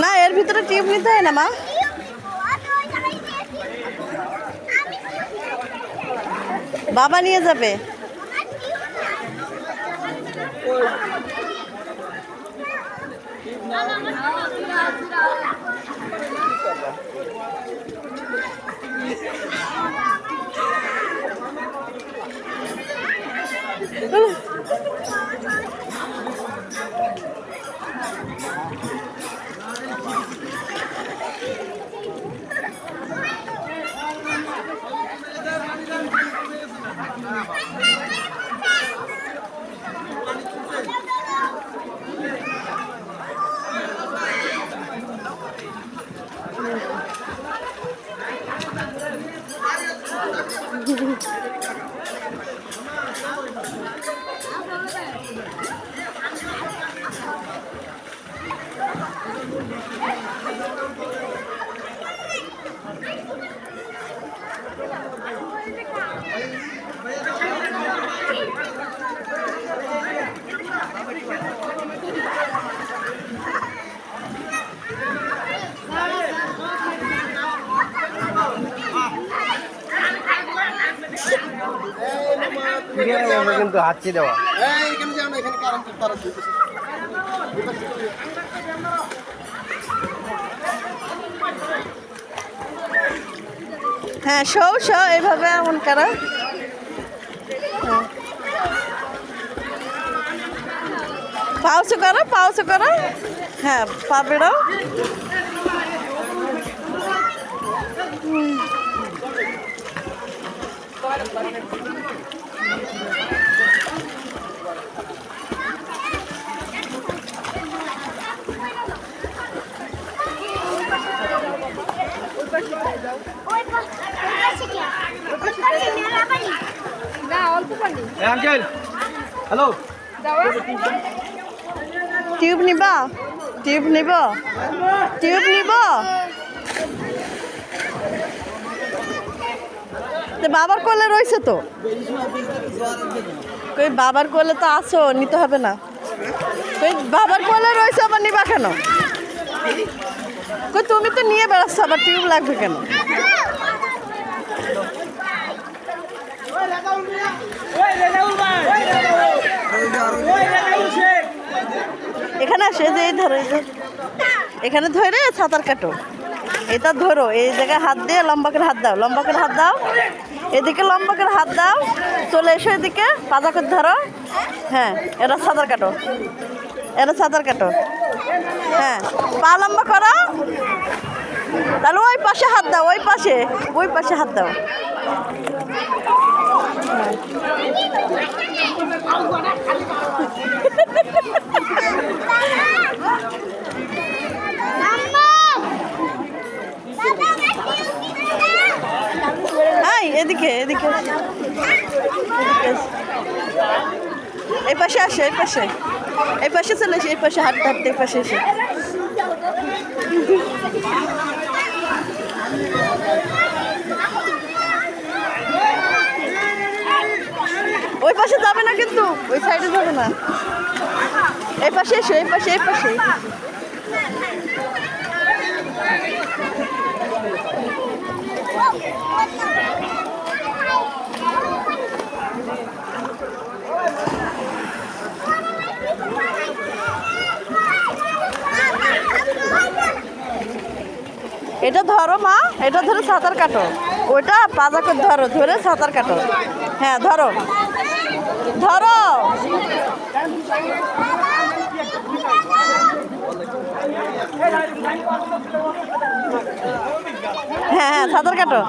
না এর ভিতরে টিউব নিতে হয় না মা। বাবা নিয়ে যাবে। কিন্তু হাঁচি দেওয়া হ্যাঁ শো শো এইভাবে এমন করা। পাউসে করো পাউসে করো। হ্যাঁ পা বেড়াও। আঙ্কেল হ্যালো টিউব নিবা টিউব নিব টিউব নিব। বাবার কোলে রয়েছে তো কই বাবার কোলে তো আসো নিতে হবে না। কই বাবার কোলে রয়েছে আবার নিবা কেন? কই তুমি তো নিয়ে বেড়াচ্ছ আবার টিউব লাগবে কেন? এখানে আসে যে এই ধরো এখানে ধরে সাঁতার কাটো। এটা ধরো এই জায়গায় হাত দিয়ে লম্বা করে হাত দাও লম্বা করে হাত দাও। এদিকে লম্বা করে হাত দাও চলে এসো এদিকে পাজা করে ধরো। হ্যাঁ এটা সাঁতার কাটো এটা সাঁতার কাটো। হ্যাঁ পা লম্বা করো তাহলে ওই পাশে হাত দাও ওই পাশে হাত দাও। এদিকে এদিকে এই পাশে আসে এই পাশে চলে এসে এই পাশে হাঁটতে হাঁটতে এই পাশে এসে। ওই পাশে যাবে না কিন্তু ওই সাইডে যাবে না। এই পাশে এসো এই পাশে এটা ধরো মা এটা ধরে সাঁতার কাটো। ওইটা পাজা করে ধরো ধরে সাঁতার কাটো। হ্যাঁ ধরো ধরো। হ্যাঁ হ্যাঁ সাঁতার কাটো।